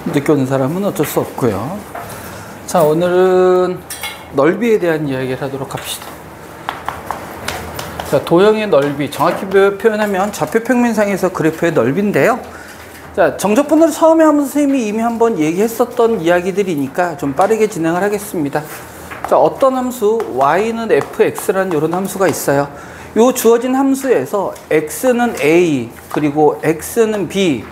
늦게 오는 사람은 어쩔 수 없고요. 자, 오늘은 넓이에 대한 이야기를 하도록 합시다. 자, 도형의 넓이, 정확히 표현하면 좌표 평면상에서 그래프의 넓이인데요. 자, 정적분으로 처음에 하면서 선생님이 이미 한번 얘기했었던 이야기들이니까 좀 빠르게 진행을 하겠습니다. 자, 어떤 함수 y는 fx라는 이런 함수가 있어요. 요 주어진 함수에서 x는 a 그리고 x는 b,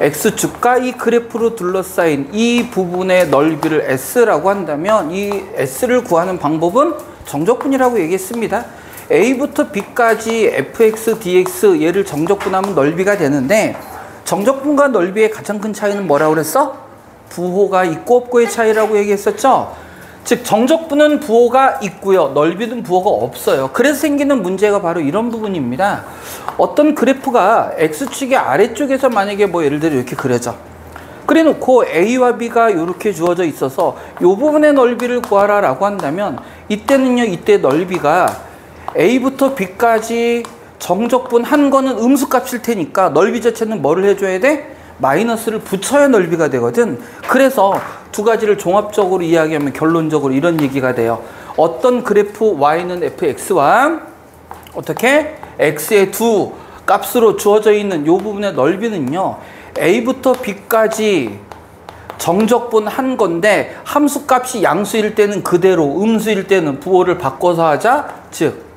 x축과 이 그래프로 둘러싸인 이 부분의 넓이를 s라고 한다면 이 s를 구하는 방법은 정적분이라고 얘기했습니다. a부터 b까지 fx, dx 얘를 정적분하면 넓이가 되는데, 정적분과 넓이의 가장 큰 차이는 뭐라고 그랬어? 부호가 있고 없고의 차이라고 얘기했었죠. 즉 정적분은 부호가 있고요, 넓이는 부호가 없어요. 그래서 생기는 문제가 바로 이런 부분입니다. 어떤 그래프가 x축의 아래쪽에서 만약에 뭐 예를 들어 이렇게 그려져, 그래 놓고 a와 b가 이렇게 주어져 있어서 이 부분의 넓이를 구하라 라고 한다면, 이때는요, 이때 넓이가 a부터 b까지 정적분 한 거는 음수값일 테니까 넓이 자체는 뭐를 해줘야 돼? 마이너스를 붙여야 넓이가 되거든. 그래서 두 가지를 종합적으로 이야기하면 결론적으로 이런 얘기가 돼요. 어떤 그래프 y는 fx와 어떻게 x의 두 값으로 주어져 있는 이 부분의 넓이는요, a부터 b까지 정적분 한 건데 함수값이 양수일 때는 그대로, 음수일 때는 부호를 바꿔서 하자. 즉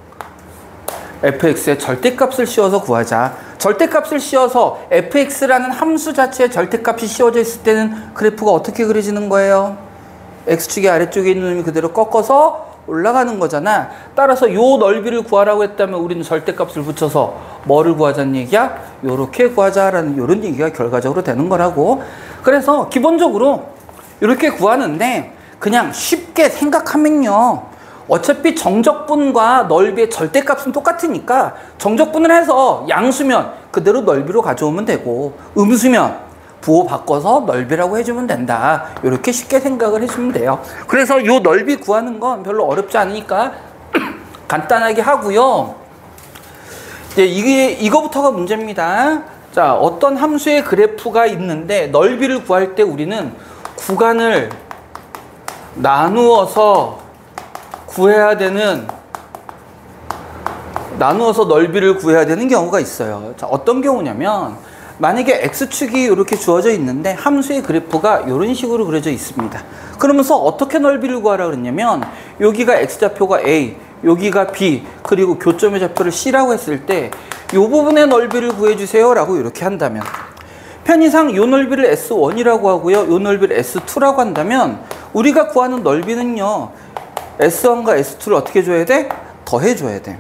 fx의 절대값을 씌워서 구하자. 절대값을 씌워서 fx라는 함수 자체의 절대값이 씌워져 있을 때는 그래프가 어떻게 그려지는 거예요? x축의 아래쪽에 있는 놈이 그대로 꺾어서 올라가는 거잖아. 따라서 이 넓이를 구하라고 했다면 우리는 절대값을 붙여서 뭐를 구하자는 얘기야? 요렇게 구하자라는 이런 얘기가 결과적으로 되는 거라고. 그래서 기본적으로 이렇게 구하는데 그냥 쉽게 생각하면요, 어차피 정적분과 넓이의 절대값은 똑같으니까 정적분을 해서 양수면 그대로 넓이로 가져오면 되고, 음수면 부호 바꿔서 넓이라고 해주면 된다. 이렇게 쉽게 생각을 해주면 돼요. 그래서 이 넓이 구하는 건 별로 어렵지 않으니까 간단하게 하고요. 이제 이거부터가 문제입니다. 자, 어떤 함수의 그래프가 있는데 넓이를 구할 때 우리는 구간을 나누어서 넓이를 구해야 되는 경우가 있어요. 자, 어떤 경우냐면 만약에 x축이 이렇게 주어져 있는데 함수의 그래프가 이런 식으로 그려져 있습니다. 그러면서 어떻게 넓이를 구하라 그랬냐면, 여기가 x좌표가 a, 여기가 b, 그리고 교점의 좌표를 c라고 했을 때 이 부분의 넓이를 구해주세요 라고 이렇게 한다면, 편의상 이 넓이를 s1이라고 하고요, 이 넓이를 s2라고 한다면 우리가 구하는 넓이는요, S1과 S2를 어떻게 줘야 돼? 더해줘야 돼.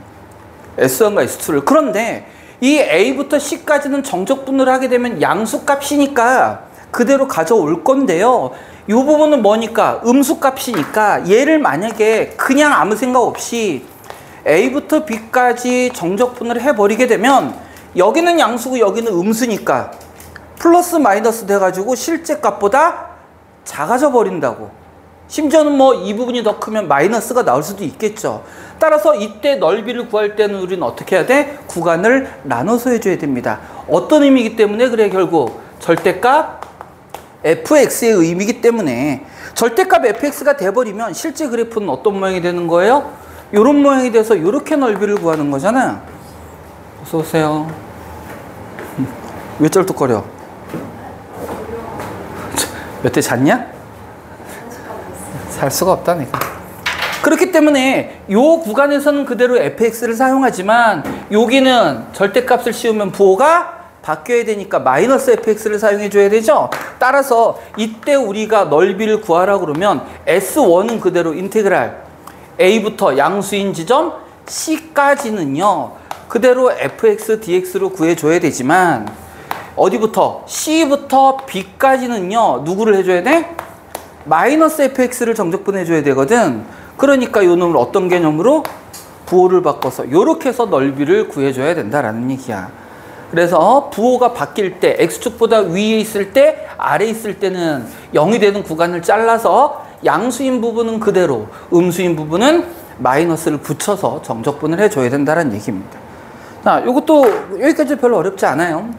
S1과 S2를. 그런데 이 A부터 C까지는 정적분을 하게 되면 양수값이니까 그대로 가져올 건데요, 이 부분은 뭐니까? 음수값이니까 얘를 만약에 그냥 아무 생각 없이 A부터 B까지 정적분을 해버리게 되면 여기는 양수고 여기는 음수니까 플러스 마이너스 돼가지고 실제 값보다 작아져 버린다고. 심지어는 뭐 이 부분이 더 크면 마이너스가 나올 수도 있겠죠. 따라서 이때 넓이를 구할 때는 우리는 어떻게 해야 돼? 구간을 나눠서 해줘야 됩니다. 어떤 의미이기 때문에? 그래, 결국 절대값 fx의 의미이기 때문에 절대값 fx가 돼버리면 실제 그래프는 어떤 모양이 되는 거예요? 이런 모양이 돼서 이렇게 넓이를 구하는 거잖아. 어서 오세요. 왜 쩔뚝거려? 몇 대 잤냐? 살 수가 없다니까. 그렇기 때문에 이 구간에서는 그대로 fx를 사용하지만 여기는 절대값을 씌우면 부호가 바뀌어야 되니까 마이너스 fx를 사용해 줘야 되죠. 따라서 이때 우리가 넓이를 구하라 그러면 s1은 그대로 인테그랄 a부터 양수인 지점 c까지는요 그대로 fx dx로 구해줘야 되지만, 어디부터? c부터 b까지는요 누구를 해줘야 돼? 마이너스 fx를 정적분해줘야 되거든. 그러니까 요 놈을 어떤 개념으로? 부호를 바꿔서 요렇게 해서 넓이를 구해줘야 된다라는 얘기야. 그래서 부호가 바뀔 때, x축보다 위에 있을 때, 아래에 있을 때는 0이 되는 구간을 잘라서 양수인 부분은 그대로, 음수인 부분은 마이너스를 붙여서 정적분을 해줘야 된다는 얘기입니다. 자, 요것도 여기까지 별로 어렵지 않아요.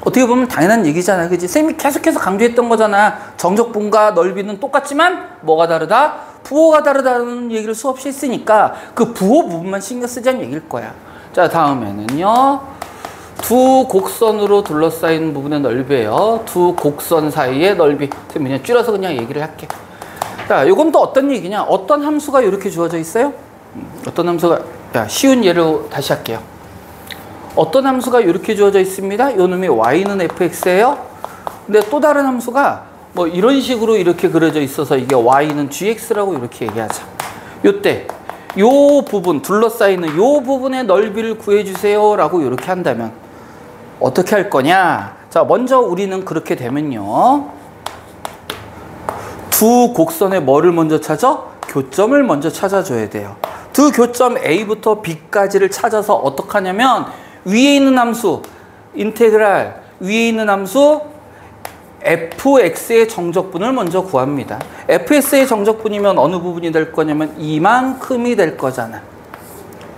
어떻게 보면 당연한 얘기잖아. 그치? 쌤이 계속해서 강조했던 거잖아. 정적분과 넓이는 똑같지만 뭐가 다르다? 부호가 다르다는 얘기를 수없이 했으니까 그 부호 부분만 신경 쓰자는 얘기일 거야. 자, 다음에는요. 두 곡선으로 둘러싸인 부분의 넓이에요. 두 곡선 사이의 넓이. 쌤 그냥 줄여서 그냥 얘기를 할게. 자, 이건 또 어떤 얘기냐? 어떤 함수가 이렇게 주어져 있어요? 어떤 함수가, 쉬운 예로 다시 할게요. 어떤 함수가 이렇게 주어져 있습니다. 요 놈이 y는 fx예요. 근데 또 다른 함수가 뭐 이런 식으로 이렇게 그려져 있어서 이게 y는 gx라고 이렇게 얘기하자. 요때 요 부분, 둘러싸이는 요 부분의 넓이를 구해주세요 라고 이렇게 한다면 어떻게 할 거냐? 자, 먼저 우리는 그렇게 되면요, 두 곡선의 뭐를 먼저 찾아? 교점을 먼저 찾아줘야 돼요. 두 교점 A부터 B까지를 찾아서 어떻게 하냐면 위에 있는 함수, 인테그랄 위에 있는 함수 fx의 정적분을 먼저 구합니다. fx의 정적분이면 어느 부분이 될 거냐면 이만큼이 될 거잖아.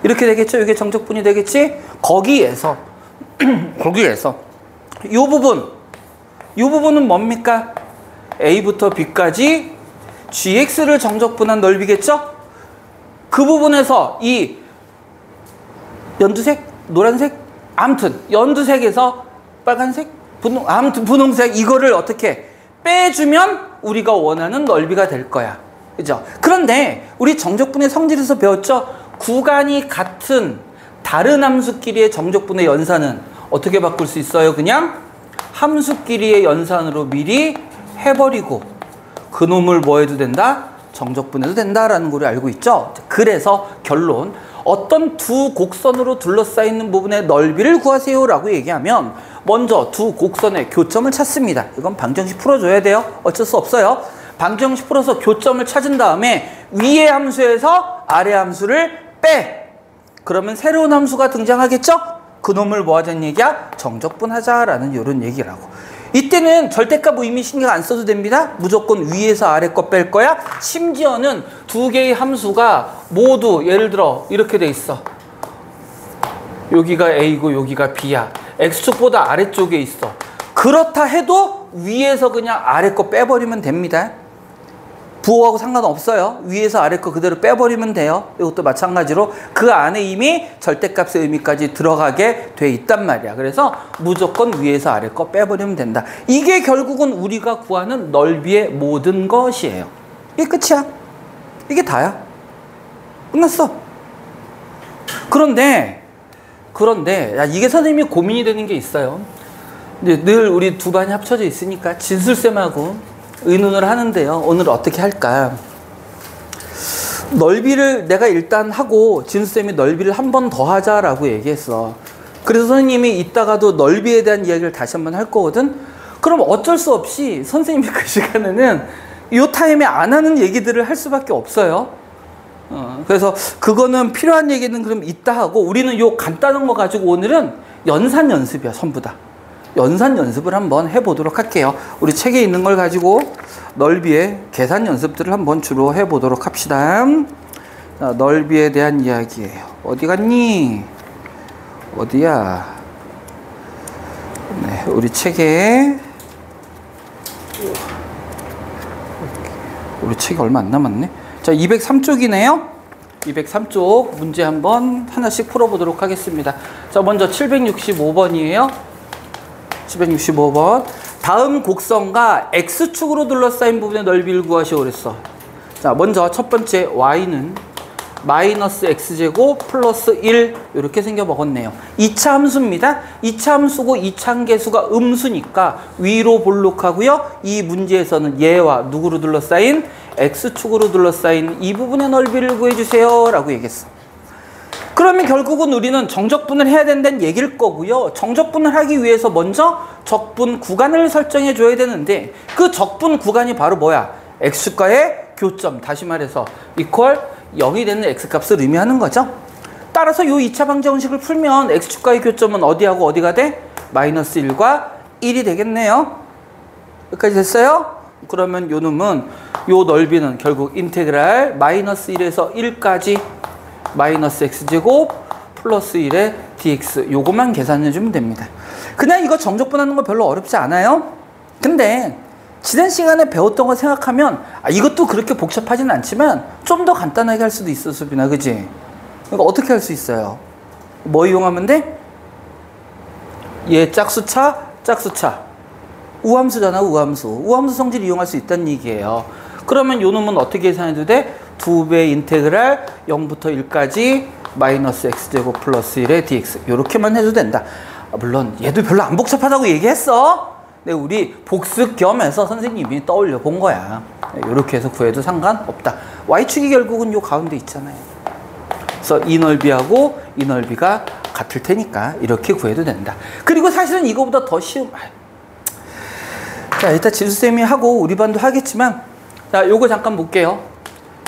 이렇게 되겠죠? 이게 정적분이 되겠지? 거기에서 거기에서 요 부분은 뭡니까? A부터 B까지 gx를 정적분한 넓이겠죠? 그 부분에서 이 연두색, 노란색, 아무튼 연두색에서 빨간색, 아무튼 분홍색 이거를 어떻게 빼주면 우리가 원하는 넓이가 될 거야. 그죠? 그런데 우리 정적분의 성질에서 배웠죠? 구간이 같은 다른 함수끼리의 정적분의 연산은 어떻게 바꿀 수 있어요? 그냥 함수끼리의 연산으로 미리 해버리고 그 놈을 뭐 해도 된다? 정적분해도 된다라는 걸 알고 있죠? 그래서 결론, 어떤 두 곡선으로 둘러싸이는 부분의 넓이를 구하세요 라고 얘기하면 먼저 두 곡선의 교점을 찾습니다. 이건 방정식 풀어줘야 돼요. 어쩔 수 없어요. 방정식 풀어서 교점을 찾은 다음에 위의 함수에서 아래 함수를 빼. 그러면 새로운 함수가 등장하겠죠? 그 놈을 뭐 하자는 얘기야? 정적분하자라는 이런 얘기라고. 이때는 절대값 의미 신경 안 써도 됩니다. 무조건 위에서 아래 거 뺄 거야. 심지어는 두 개의 함수가 모두 예를 들어 이렇게 돼 있어. 여기가 A고 여기가 B야. X축보다 아래쪽에 있어. 그렇다 해도 위에서 그냥 아래 거 빼버리면 됩니다. 부호하고 상관없어요. 위에서 아래 거 그대로 빼버리면 돼요. 이것도 마찬가지로 그 안에 이미 절대값의 의미까지 들어가게 돼 있단 말이야. 그래서 무조건 위에서 아래 거 빼버리면 된다. 이게 결국은 우리가 구하는 넓이의 모든 것이에요. 이게 끝이야. 이게 다야. 끝났어. 그런데 이게 선생님이 고민이 되는 게 있어요. 이제 늘 우리 두 반이 합쳐져 있으니까 진술쌤하고 의논을 하는데요. 오늘 어떻게 할까? 넓이를 내가 일단 하고 진수쌤이 넓이를 한 번 더 하자라고 얘기했어. 그래서 선생님이 이따가도 넓이에 대한 이야기를 다시 한번 할 거거든. 그럼 어쩔 수 없이 선생님이 그 시간에는 이 타임에 안 하는 얘기들을 할 수밖에 없어요. 그래서 그거는 필요한 얘기는 그럼 이따 하고 우리는 요 간단한 거 가지고 오늘은 연산 연습이야. 전부 다. 연산 연습을 한번 해보도록 할게요. 우리 책에 있는 걸 가지고 넓이의 계산 연습들을 한번 주로 해보도록 합시다. 자, 넓이에 대한 이야기예요. 어디 갔니? 어디야? 네, 우리 책에 얼마 안 남았네. 자, 203쪽이네요. 203쪽 문제 한번 하나씩 풀어보도록 하겠습니다. 자, 먼저 765번이에요. 765번. 다음 곡선과 X축으로 둘러싸인 부분의 넓이를 구하시오 그랬어. 자, 먼저 첫 번째 y는 마이너스 x제곱 플러스 1 이렇게 생겨 먹었네요. 2차 함수입니다. 2차 함수고 2차 계수가 음수니까 위로 볼록하고요. 이 문제에서는 얘와 누구로 둘러싸인? X축으로 둘러싸인 이 부분의 넓이를 구해주세요 라고 얘기했어. 그러면 결국은 우리는 정적분을 해야 된다는 얘기일 거고요. 정적분을 하기 위해서 먼저 적분 구간을 설정해 줘야 되는데 그 적분 구간이 바로 뭐야? X축과의 교점, 다시 말해서 이퀄 0이 되는 X값을 의미하는 거죠. 따라서 이 2차 방정식을 풀면 X축과의 교점은 어디하고 어디가 돼? 마이너스 1과 1이 되겠네요. 여기까지 됐어요? 그러면 요 놈은 요 넓이는 결국 인테그랄 마이너스 1에서 1까지 마이너스 x제곱 플러스 1의 dx 요것만 계산해 주면 됩니다. 그냥 이거 정적분하는 거 별로 어렵지 않아요. 근데 지난 시간에 배웠던 거 생각하면 이것도 그렇게 복잡하진 않지만 좀 더 간단하게 할 수도 있어, 수빈아, 그지? 그러니까 어떻게 할 수 있어요? 뭐 이용하면 돼? 얘 짝수차 우함수잖아. 우함수 성질 이용할 수 있다는 얘기예요. 그러면 요 놈은 어떻게 계산해도 돼? 2배 인테그랄 0부터 1까지 마이너스 x제곱 플러스 1의 dx 요렇게만 해도 된다. 물론 얘도 별로 안 복잡하다고 얘기했어. 근데 우리 복습 겸해서 선생님이 떠올려 본 거야. 요렇게 해서 구해도 상관없다. y축이 결국은 요 가운데 있잖아요. 그래서 이 넓이하고 이 넓이가 같을 테니까 이렇게 구해도 된다. 그리고 사실은 이거보다 더 쉬운, 자, 일단 지수쌤이 하고 우리 반도 하겠지만, 자, 요거 잠깐 볼게요.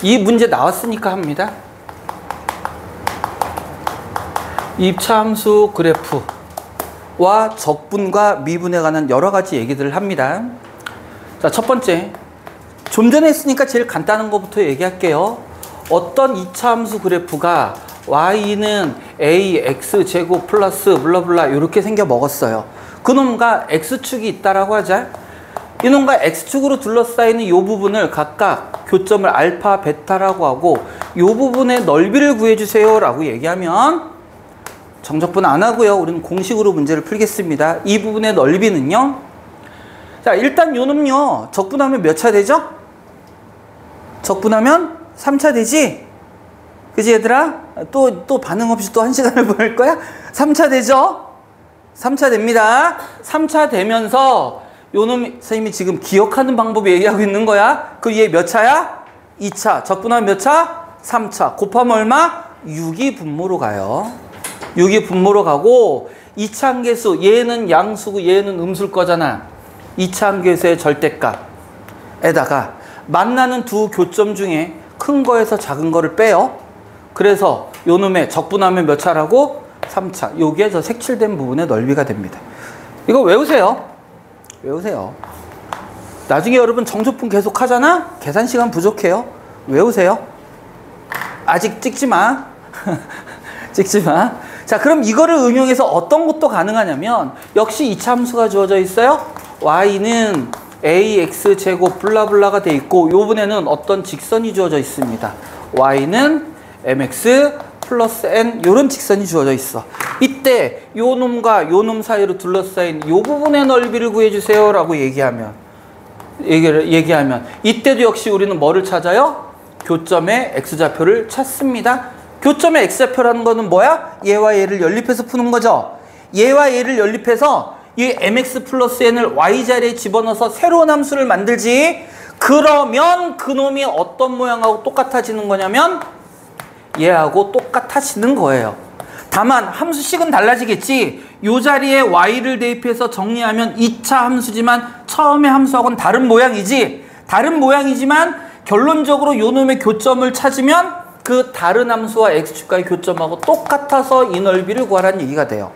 이 문제 나왔으니까 합니다. 입차함수 그래프와 적분과 미분에 관한 여러 가지 얘기들을 합니다. 자, 첫 번째, 좀 전에 했으니까 제일 간단한 것부터 얘기할게요. 어떤 이차함수 그래프가 y는 ax제곱 플러스 블라블라 이렇게 생겨 먹었어요. 그놈과 x축이 있다라고 하자. 이놈과 x축으로 둘러싸이는 이 부분을 각각 교점을 알파, 베타라고 하고 이 부분의 넓이를 구해주세요 라고 얘기하면 정적분 안 하고요. 우리는 공식으로 문제를 풀겠습니다. 이 부분의 넓이는요. 자, 일단 요 놈요. 적분하면 몇 차 되죠? 적분하면 3차 되지? 그지 얘들아? 또 반응 없이 또 1시간을 보낼 거야? 3차 되죠? 3차 됩니다. 3차 되면서 요놈 선생님이 지금 기억하는 방법 얘기하고 있는 거야. 그 얘 몇 차야? 2차. 적분하면 몇 차? 3차. 곱하면 얼마? 6이 분모로 가요. 6이 분모로 가고 2차 함계수 얘는 양수고 얘는 음수일 거잖아. 2차 함계수의 절대값에다가 만나는 두 교점 중에 큰 거에서 작은 거를 빼요. 그래서 요놈의 적분하면 몇 차라고? 3차. 요게 저 색칠된 부분의 넓이가 됩니다. 이거 외우세요. 외우세요. 나중에 여러분 정적분 계속 하잖아? 계산 시간 부족해요. 외우세요. 아직 찍지 마. 찍지 마. 자, 그럼 이거를 응용해서 어떤 것도 가능하냐면 역시 이차 함수가 주어져 있어요. y는 ax 제곱 블라블라가 돼 있고 요 분에는 어떤 직선이 주어져 있습니다. y는 mx 플러스 n 요런 직선이 주어져 있어. 이때 요 놈과 요 놈 사이로 둘러싸인 요 부분의 넓이를 구해주세요 라고 얘기하면 이때도 역시 우리는 뭐를 찾아요? 교점의 x좌표를 찾습니다. 교점의 x좌표라는 거는 뭐야? 얘와 얘를 연립해서 푸는 거죠. 얘와 얘를 연립해서 이 mx 플러스 n을 y 자리에 집어넣어서 새로운 함수를 만들지. 그러면 그놈이 어떤 모양하고 똑같아지는 거냐면 얘하고 똑같아지는 거예요. 다만 함수식은 달라지겠지. 요 자리에 y를 대입해서 정리하면 2차 함수지만 처음의 함수하고는 다른 모양이지. 다른 모양이지만 결론적으로 요 놈의 교점을 찾으면 그 다른 함수와 x축과의 교점하고 똑같아서 이 넓이를 구하라는 얘기가 돼요.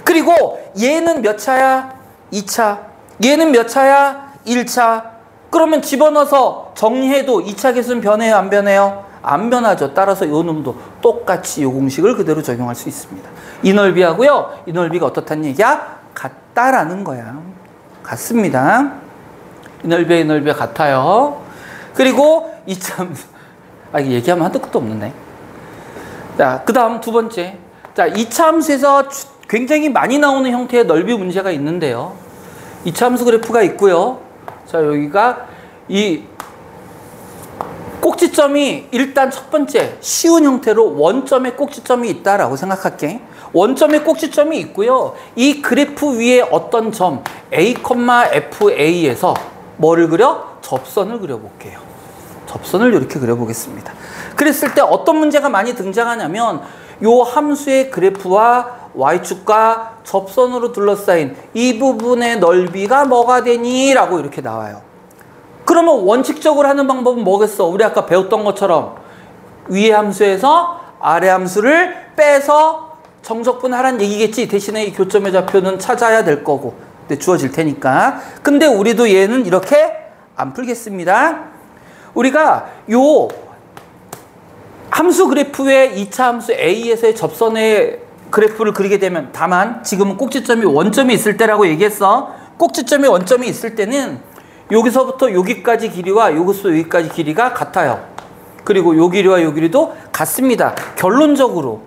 그리고 얘는 몇 차야? 2차. 얘는 몇 차야? 1차. 그러면 집어넣어서 정리해도 2차 계수는 변해요? 안 변해요? 안 변하죠. 따라서 요 놈도 똑같이 요 공식을 그대로 적용할 수 있습니다. 이 넓이하고요. 이 넓이가 어떻다는 얘기야? 같다라는 거야. 같습니다. 이 넓이가 같아요. 그리고 이 참, 이게 얘기하면 한도 끝도 없는데. 자, 그 다음 두 번째. 자, 2차 함수에서 굉장히 많이 나오는 형태의 넓이 문제가 있는데요. 2차 함수 그래프가 있고요. 자, 여기가 이 꼭지점이 일단 첫 번째 쉬운 형태로 원점의 꼭지점이 있다라고 생각할게. 원점의 꼭지점이 있고요. 이 그래프 위에 어떤 점 A, FA에서 뭐를 그려? 접선을 그려볼게요. 접선을 이렇게 그려보겠습니다. 그랬을 때 어떤 문제가 많이 등장하냐면 요 함수의 그래프와 y축과 접선으로 둘러싸인 이 부분의 넓이가 뭐가 되니? 라고 이렇게 나와요. 그러면 원칙적으로 하는 방법은 뭐겠어? 우리 아까 배웠던 것처럼 위의 함수에서 아래 함수를 빼서 정적분하라는 얘기겠지. 대신에 이 교점의 좌표는 찾아야 될 거고 주어질 테니까. 근데 우리도 얘는 이렇게 안 풀겠습니다. 우리가 요 함수 그래프의 2차 함수 A에서의 접선의 그래프를 그리게 되면, 다만 지금은 꼭지점이 원점이 있을 때라고 얘기했어. 꼭지점이 원점이 있을 때는 여기서부터 여기까지 길이와 여기서 여기까지 길이가 같아요. 그리고 요 길이와 요 길이도 같습니다. 결론적으로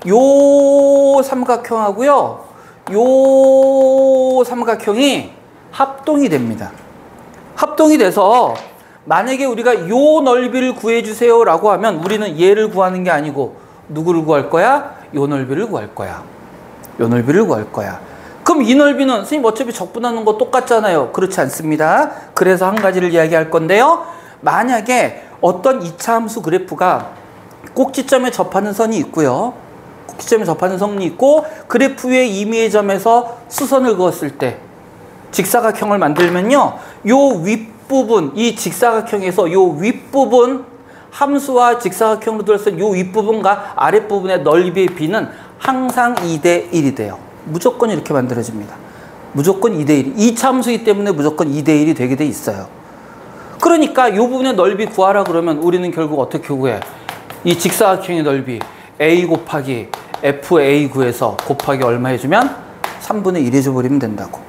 요 삼각형하고요, 요 삼각형이 합동이 됩니다. 합동이 돼서 만약에 우리가 요 넓이를 구해주세요 라고 하면 우리는 얘를 구하는 게 아니고 누구를 구할 거야? 요 넓이를 구할 거야. 요 넓이를 구할 거야. 그럼 이 넓이는 선생님 어차피 적분하는 거 똑같잖아요. 그렇지 않습니다. 그래서 한 가지를 이야기할 건데요. 만약에 어떤 2차 함수 그래프가 꼭지점에 접하는 선이 있고요. 꼭지점에 접하는 선이 있고 그래프 위의 임의의 점에서 수선을 그었을 때 직사각형을 만들면요. 요 윗부분, 이 직사각형에서 요 윗부분, 함수와 직사각형으로 들어서 요 윗부분과 아랫부분의 넓이의 비는 항상 2대 1이 돼요. 무조건 이렇게 만들어집니다. 무조건 2대 1. 2차 함수이기 때문에 무조건 2대 1이 되게 돼 있어요. 그러니까 이 부분의 넓이 구하라 그러면 우리는 결국 어떻게 구해? 이 직사각형의 넓이 a 곱하기 fa 구해서 곱하기 얼마 해주면 3분의 1 해줘버리면 된다고.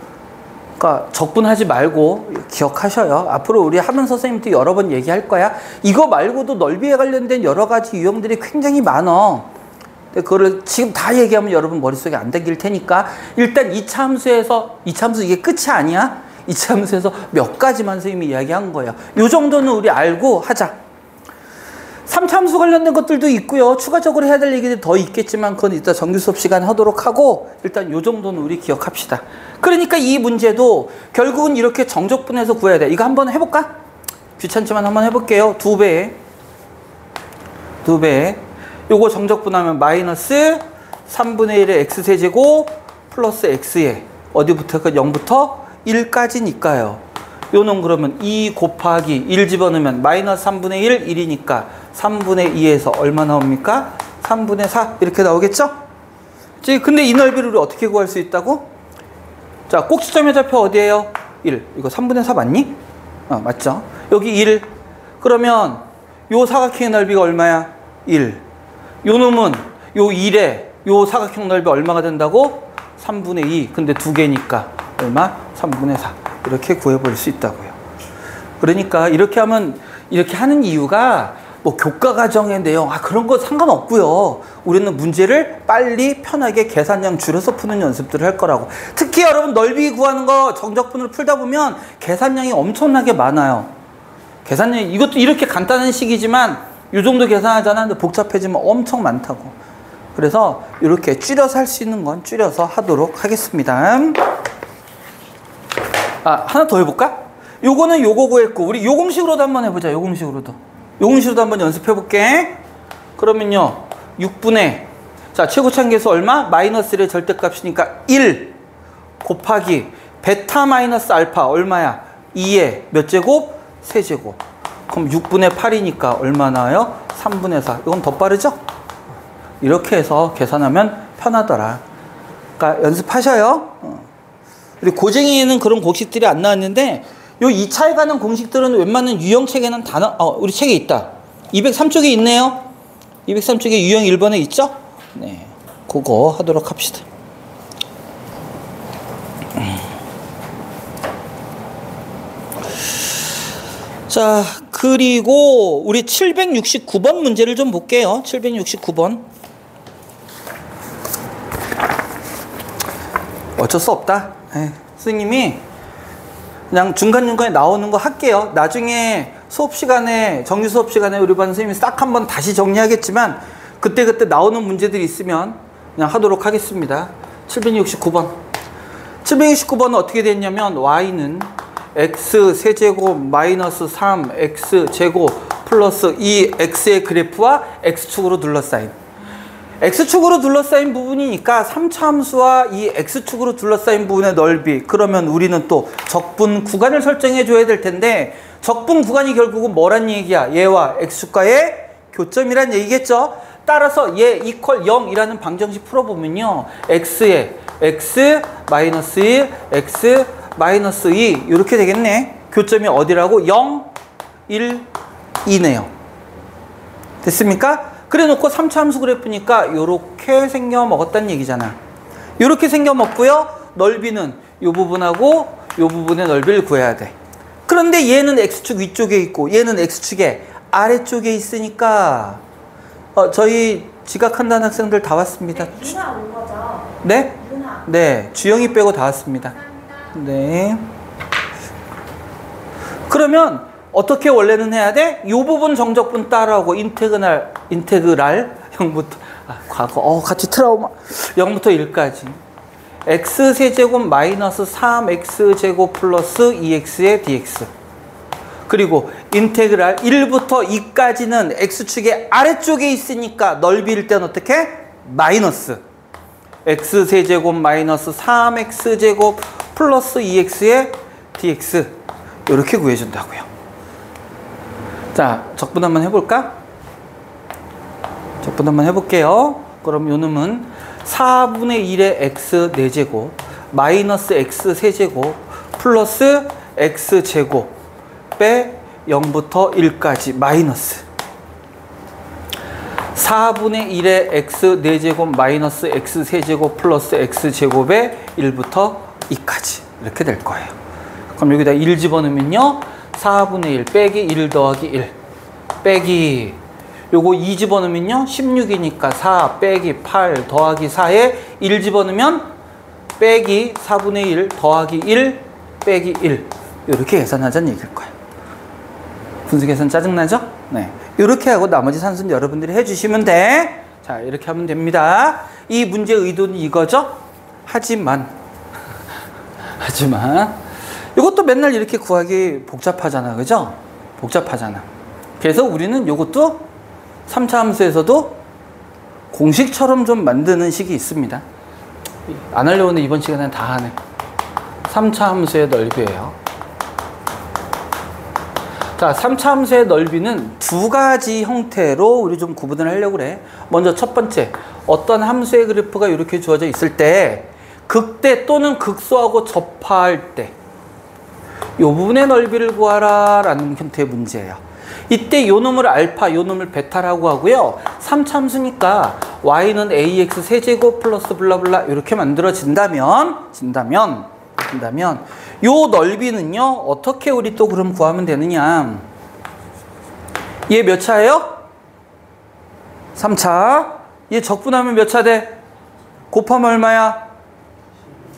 그러니까 적분하지 말고 기억하셔요. 앞으로 우리 하면서 선생님도 여러 번 얘기할 거야. 이거 말고도 넓이에 관련된 여러 가지 유형들이 굉장히 많아. 그거를 지금 다 얘기하면 여러분 머릿속에 안 담길 테니까 일단 2차 함수에서, 2차 함수 이게 끝이 아니야. 2차 함수에서 몇 가지만 선생님이 이야기한 거예요. 요 정도는 우리 알고 하자. 3차 함수 관련된 것들도 있고요. 추가적으로 해야 될 얘기들이 더 있겠지만 그건 이따 정규 수업 시간에 하도록 하고 일단 요 정도는 우리 기억합시다. 그러니까 이 문제도 결국은 이렇게 정적분해서 구해야 돼. 이거 한번 해볼까? 귀찮지만 한번 해볼게요. 2배. 요거 정적분하면 마이너스 3분의 1의 x세제곱 플러스 x에 어디부터? 0부터 1까지니까요. 요는 그러면 2 곱하기 1 집어넣으면 마이너스 3분의 1, 1이니까 3분의 2에서 얼마 나옵니까? 3분의 4 이렇게 나오겠죠? 근데 이 넓이를 우리 어떻게 구할 수 있다고? 자, 꼭지점의 좌표 어디예요? 1. 이거 3분의 4 맞니? 맞죠? 여기 1. 그러면 요 사각형의 넓이가 얼마야? 1. 요 놈은 요 1에 요 사각형 넓이 얼마가 된다고? 3분의 2. 근데 두 개니까 얼마? 3분의 4. 이렇게 구해버릴 수 있다고요. 그러니까 이렇게 하면, 이렇게 하는 이유가 뭐 교과 과정의 내용, 그런 거 상관없고요. 우리는 문제를 빨리 편하게 계산량 줄여서 푸는 연습들을 할 거라고. 특히 여러분 넓이 구하는 거 정적분으로 풀다 보면 계산량이 엄청나게 많아요. 계산량이, 이것도 이렇게 간단한 식이지만 이 정도 계산하잖아. 근데 복잡해지면 엄청 많다고. 그래서 이렇게 줄여서 할 수 있는 건 줄여서 하도록 하겠습니다. 하나 더 해볼까? 요거는 요거 구했고 우리 요 공식으로도 한번 해보자. 요 공식으로도 한번 연습해볼게. 그러면요 6분의, 자 최고차항계수 얼마? 마이너스 1의 절대값이니까 1 곱하기 베타 마이너스 알파 얼마야? 2의 몇 제곱? 세제곱. 그럼 6분의 8이니까 얼마 나와요? 3분의 4. 이건 더 빠르죠? 이렇게 해서 계산하면 편하더라. 그러니까 연습하셔요. 우리 고쟁이에는 그런 공식들이 안 나왔는데 요 2차에 관한 공식들은 웬만한 유형책에는 다 우리 책에 있다. 203쪽에 있네요. 203쪽에 유형 1번에 있죠? 네, 그거 하도록 합시다. 자, 그리고 우리 769번 문제를 좀 볼게요. 769번. 어쩔 수 없다. 선생님이 그냥 중간중간에 나오는 거 할게요. 나중에 수업 시간에, 정규 수업 시간에 우리 반 선생님이 싹 한번 다시 정리하겠지만 그때그때 나오는 문제들이 있으면 그냥 하도록 하겠습니다. 769번. 769번은 어떻게 됐냐면 y는 x 세제곱 마이너스 3x 제곱 플러스 2x의 그래프와 x축으로 둘러싸인, x축으로 둘러싸인 부분이니까 3차 함수와 이 x축으로 둘러싸인 부분의 넓이, 그러면 우리는 또 적분 구간을 설정해 줘야 될 텐데 적분 구간이 결국은 뭐란 얘기야? 얘와 x축과의 교점이란 얘기겠죠? 따라서 얘 이퀄 0이라는 방정식 풀어보면요 x에 x 마이너스 1 x 마이너스 2 이렇게 되겠네. 교점이 어디라고? 0, 1, 2네요. 됐습니까? 그래 놓고 3차 함수 그래프니까 요렇게 생겨 먹었다는 얘기잖아. 요렇게 생겨 먹고요. 넓이는 요 부분하고 요 부분의 넓이를 구해야 돼. 그런데 얘는 x축 위쪽에 있고 얘는 x축의 아래쪽에 있으니까 저희 지각한다는 학생들 다 왔습니다. 유나 온 거죠? 네? 유나. 네, 주영이 빼고 다 왔습니다. 네. 그러면 어떻게 원래는 해야 돼? 요 부분 정적분 따라오고 인테그랄 0부터 과거 같이 트라우마 0부터 1까지 x세제곱 마이너스 3x제곱 플러스 2x의 dx 그리고 인테그랄 1부터 2까지는 x축의 아래쪽에 있으니까 넓이일 때는 어떻게? 마이너스 x세제곱 마이너스 3x제곱 플러스 2x의 dx 이렇게 구해준다고요. 자, 적분 한번 해볼까? 적분 한번 해볼게요. 그럼 요 놈은 4분의 1의 x 4제곱 마이너스 x 세제곱 플러스 x제곱 빼 0부터 1까지 마이너스 4분의 1의 x 4제곱 마이너스 x 세제곱 플러스 x제곱에 1부터 2까지 이렇게 될 거예요. 그럼 여기다 1 집어넣으면요 4분의 1 빼기 1 더하기 1 빼기 요거 2 집어넣으면요 16이니까 4 빼기 8 더하기 4에 1 집어넣으면 빼기 4분의 1 더하기 1 빼기 1 이렇게 계산하자는 얘기일 거예요. 분수 계산 짜증나죠? 네. 이렇게 하고 나머지 산수는 여러분들이 해주시면 돼. 자, 이렇게 하면 됩니다. 이 문제의 의도는 이거죠? 하지만 이것도 맨날 이렇게 구하기 복잡하잖아. 그죠? 복잡하잖아. 그래서 우리는 이것도 3차 함수에서도 공식처럼 좀 만드는 식이 있습니다. 안 하려고 했는데 이번 시간에는 다 하네. 3차 함수의 넓이에요. 자, 3차 함수의 넓이는 두 가지 형태로 우리 좀 구분을 하려고 그래. 먼저 첫 번째, 어떤 함수의 그래프가 이렇게 주어져 있을 때 극대 또는 극소하고 접할 때 이 부분의 넓이를 구하라 라는 형태의 문제예요. 이때 요 놈을 알파, 요 놈을 베타라고 하고요. 3차 함수니까 y는 ax 세제곱 플러스 블라블라 이렇게 만들어진다면 요 넓이는요 어떻게 우리 또 그럼 구하면 되느냐. 얘 몇 차예요? 3차. 얘 적분하면 몇 차 돼? 곱하면 얼마야?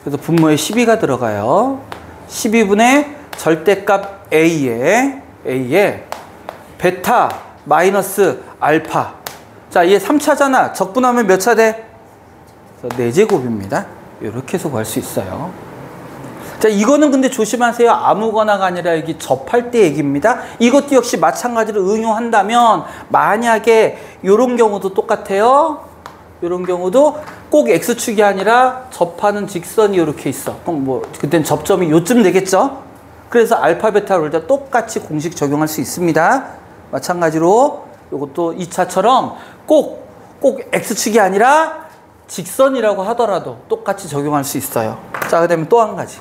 그래서 분모에 12가 들어가요. 12분의 절대값 a에 베타 마이너스 알파. 자, 얘 3차잖아. 적분하면 몇 차 돼? 4제곱입니다. 이렇게 해서 구할 수 있어요. 자, 이거는 근데 조심하세요. 아무거나가 아니라 여기 접할 때 얘기입니다. 이것도 역시 마찬가지로 응용한다면 만약에 이런 경우도 똑같아요. 이런 경우도 꼭 x축이 아니라 접하는 직선이 이렇게 있어. 그럼 뭐 그땐 접점이 요쯤 되겠죠? 그래서 알파 베타를 똑같이 공식 적용할 수 있습니다. 마찬가지로 이것도 2차처럼 꼭 x축이 아니라 직선이라고 하더라도 똑같이 적용할 수 있어요. 자, 그 다음에 또 한 가지.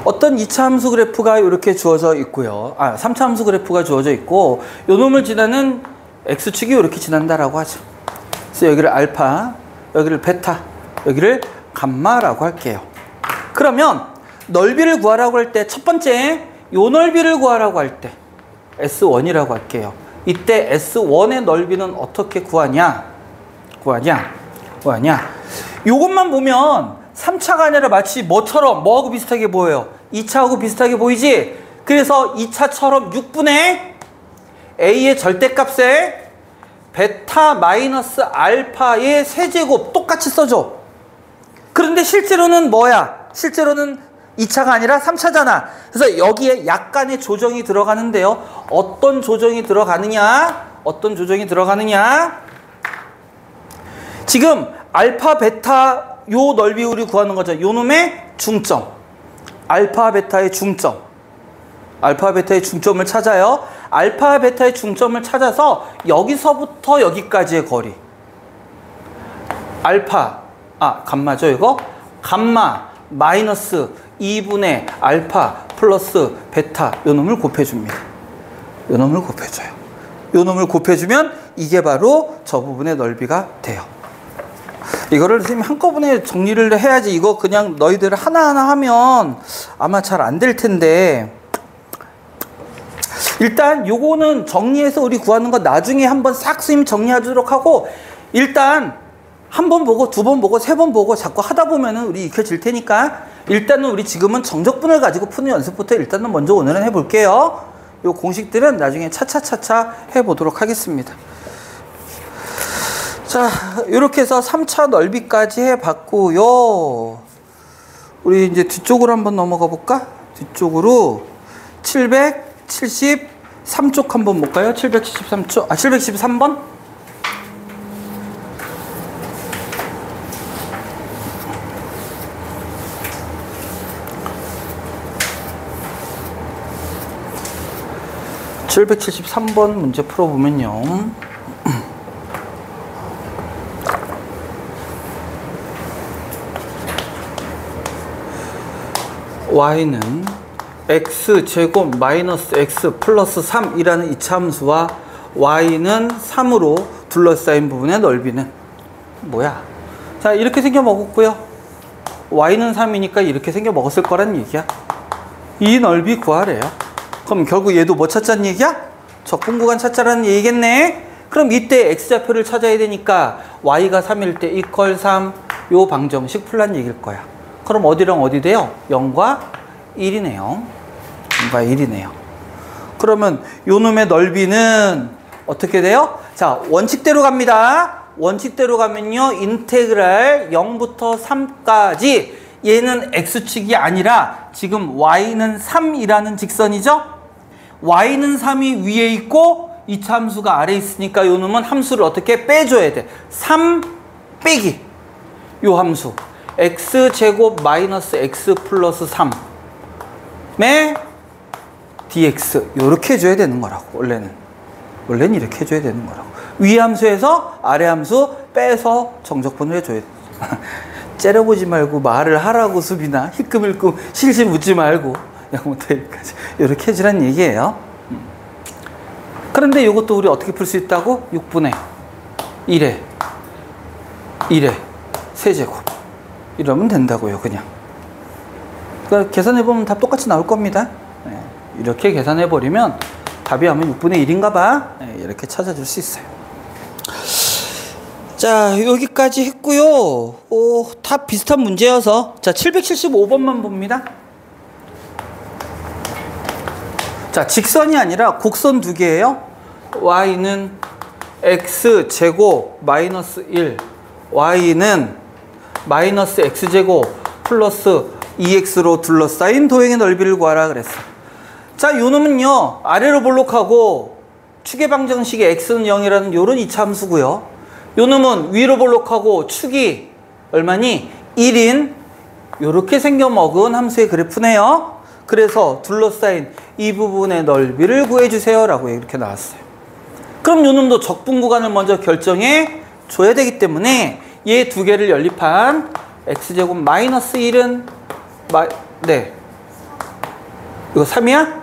어떤 2차 함수 그래프가 이렇게 주어져 있고요. 3차 함수 그래프가 주어져 있고 요 놈을 지나는 x축이 이렇게 지난다라고 하죠. 그래서 여기를 알파, 여기를 베타, 여기를 감마라고 할게요. 그러면 넓이를 구하라고 할 때 첫 번째 요 넓이를 구하라고 할 때 S1이라고 할게요. 이때 S1의 넓이는 어떻게 구하냐? 요것만 보면 3차가 아니라 마치 뭐하고 비슷하게 보여요? 2차하고 비슷하게 보이지? 그래서 2차처럼 6분의 A의 절대값에 베타 마이너스 알파의 세제곱 똑같이 써줘. 그런데 실제로는 뭐야? 실제로는 2차가 아니라 3차잖아. 그래서 여기에 약간의 조정이 들어가는데요. 어떤 조정이 들어가느냐? 지금 알파 베타 요 넓이 우리 구하는 거죠. 요 놈의 중점. 알파 베타의 중점을 찾아요. 알파 베타의 중점을 찾아서 여기서부터 여기까지의 거리. 감마죠, 이거? 감마 마이너스 2분의 알파 플러스 베타 요 놈을 곱해줍니다. 요 놈을 곱해줘요. 요 놈을 곱해주면 이게 바로 저 부분의 넓이가 돼요. 이거를 선생님이 한꺼번에 정리를 해야지, 이거 그냥 너희들 하나하나 하면 아마 잘 안 될 텐데, 일단 요거는 정리해서 우리 구하는 거 나중에 한번 싹 선생님 정리하도록 하고, 일단 한 번 보고 두 번 보고 세 번 보고 자꾸 하다 보면은 우리 익혀질 테니까, 일단은 우리 지금은 정적분을 가지고 푸는 연습부터 일단은 먼저 오늘은 해볼게요. 요 공식들은 나중에 차차차차 해보도록 하겠습니다. 자, 이렇게 해서 3차 넓이까지 해봤고요. 우리 이제 뒤쪽으로 한번 넘어가 볼까? 뒤쪽으로 773쪽 한번 볼까요? 773쪽, 773번? (773번) 문제 풀어보면요, y는 x제곱 마이너스 x 플러스 3이라는 이차함수와 y는 3으로 둘러싸인 부분의 넓이는 뭐야? 자, 이렇게 생겨 먹었고요. y는 3이니까 이렇게 생겨 먹었을 거란 얘기야. 이 넓이 구하래요. 그럼 결국 얘도 뭐 찾자는 얘기야? 적분구간 찾자라는 얘기겠네. 그럼 이때 x좌표를 찾아야 되니까 y가 3일 때 이퀄 3, 요 방정식 풀란 얘기일 거야. 그럼 어디랑 어디 돼요? 0과 1이네요. 0과 1이네요. 그러면 요 놈의 넓이는 어떻게 돼요? 자, 원칙대로 갑니다. 원칙대로 가면요, 인테그랄 0부터 3까지, 얘는 x축이 아니라 지금 y는 3이라는 직선이죠? y는 3이 위에 있고 이차 함수가 아래에 있으니까 요 놈은 함수를 어떻게 빼줘야 돼? 3 빼기 요 함수 x제곱 마이너스 x 플러스 3의 dx, 요렇게 해줘야 되는 거라고. 원래는 이렇게 해줘야 되는 거라고. 위 함수에서 아래 함수 빼서 정적분을 해줘야 돼. 째려보지 말고 말을 하라고, 수빈아. 희끔힐끔 실실 묻지 말고 0부터 1까지 이렇게 해주란 얘기예요. 그런데 이것도 우리 어떻게 풀 수 있다고? 6분의 1에 세제곱 이러면 된다고요. 그냥 그러니까 계산해보면 답 똑같이 나올 겁니다. 네, 이렇게 계산해버리면 답이 아마 6분의 1인가 봐. 네, 이렇게 찾아줄 수 있어요. 자, 여기까지 했고요. 다 비슷한 문제여서, 자, 775번만 봅니다. 자, 직선이 아니라 곡선 두 개예요. y는 x제곱 마이너스 1, y는 마이너스 x제곱 플러스 2x로 둘러싸인 도형의 넓이를 구하라 그랬어. 자, 요 놈은요, 아래로 볼록하고 축의 방정식의 x는 0이라는 요런 이차함수고요. 요 놈은 위로 볼록하고 축이 얼마니? 1인 요렇게 생겨먹은 함수의 그래프네요. 그래서 둘러싸인 이 부분의 넓이를 구해주세요 라고 이렇게 나왔어요. 그럼 요 놈도 적분구간을 먼저 결정해 줘야 되기 때문에 얘 두 개를 연립한 x제곱 마이너스 1은 네, 이거 3이야?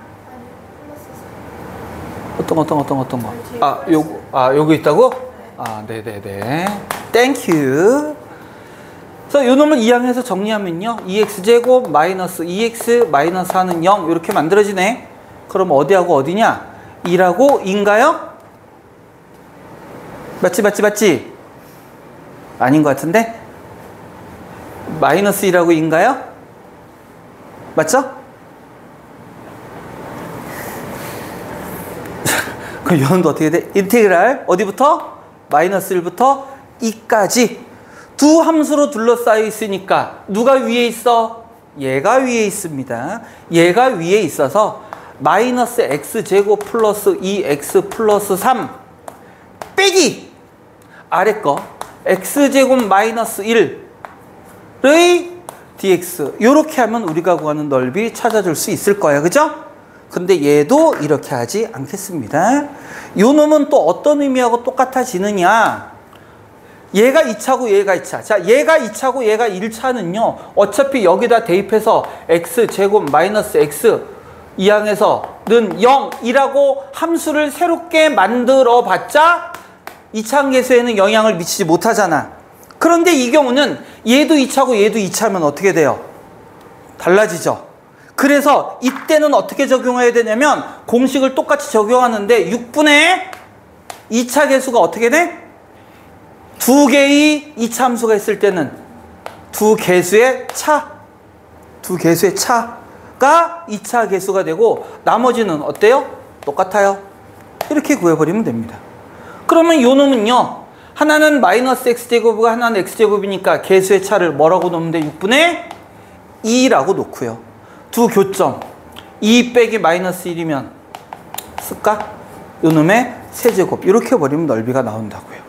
어떤 거? 요거 있다고? 네네네. 땡큐. 그래서 요 놈을 이항해서 정리하면요, 2x제곱 마이너스 2x 마이너스 4는 0 이렇게 만들어지네. 그럼 어디하고 어디냐? 2라고 2인가요? 맞지? 아닌 것 같은데? 마이너스 2라고 2인가요? 맞죠? 그럼 요 놈도 어떻게 돼? 인테그랄 어디부터? 마이너스 1부터 2까지 두 함수로 둘러싸여 있으니까 누가 위에 있어? 얘가 위에 있습니다. 얘가 위에 있어서 마이너스 x제곱 플러스 2x 플러스 3 빼기 아래 거 x제곱 마이너스 1의 dx, 요렇게 하면 우리가 구하는 넓이 찾아줄 수 있을 거야. 그죠? 근데 얘도 이렇게 하지 않겠습니다. 요 놈은 또 어떤 의미하고 똑같아지느냐? 얘가 2차고 얘가 2차. 자, 얘가 2차고 얘가 1차는요. 어차피 여기다 대입해서 x제곱 마이너스 x 이항에서 0이라고 함수를 새롭게 만들어 봤자 이차함계수에는 영향을 미치지 못하잖아. 그런데 이 경우는 얘도 2차고 얘도 2차면 어떻게 돼요? 달라지죠. 그래서 이때는 어떻게 적용해야 되냐면 공식을 똑같이 적용하는데 6분의 2차 계수가 어떻게 돼? 두 개의 2차 함수가 있을 때는 두 개수의 차가 2차 계수가 되고 나머지는 어때요? 똑같아요. 이렇게 구해버리면 됩니다. 그러면 요 놈은요, 하나는 마이너스 x제곱이고 하나는 x제곱이니까 계수의 차를 뭐라고 놓으면 돼? 6분의 2라고 놓고요. 두 교점 2 빼기 마이너스 1이면 쓸까? 요 놈의 세제곱 이렇게 버리면 넓이가 나온다고요.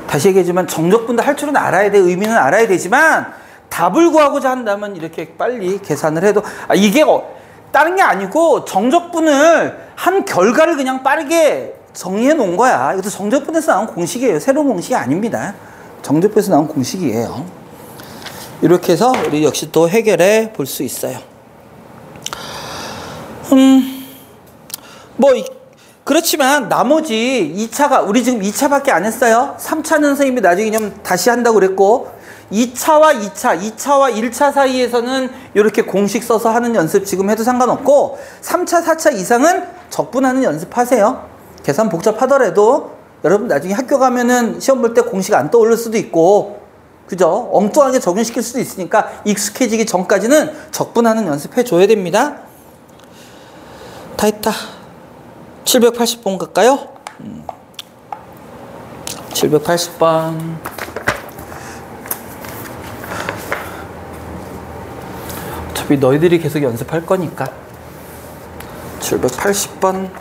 다시 얘기하지만 정적분도 할 줄은 알아야 돼. 의미는 알아야 되지만 답을 구하고자 한다면 이렇게 빨리 계산을 해도 이게 다른 게 아니고 정적분을 한 결과를 그냥 빠르게 정리해 놓은 거야. 이것도 정적분에서 나온 공식이에요. 새로운 공식이 아닙니다. 정적분에서 나온 공식이에요. 이렇게 해서 우리 역시 또 해결해 볼 수 있어요. 그렇지만 나머지 2차가 우리 지금 2차밖에 안 했어요. 3차는 선생님이 나중에 좀 다시 한다고 그랬고 2차와 1차 사이에서는 이렇게 공식 써서 하는 연습 지금 해도 상관없고 3차, 4차 이상은 적분하는 연습하세요. 계산 복잡하더라도 여러분 나중에 학교 가면은 시험 볼 때 공식 안 떠오를 수도 있고 그죠? 엉뚱하게 적용시킬 수도 있으니까 익숙해지기 전까지는 적분하는 연습해 줘야 됩니다. 다 했다. 780번 갈까요? 780번. 어차피 너희들이 계속 연습할 거니까. 780번.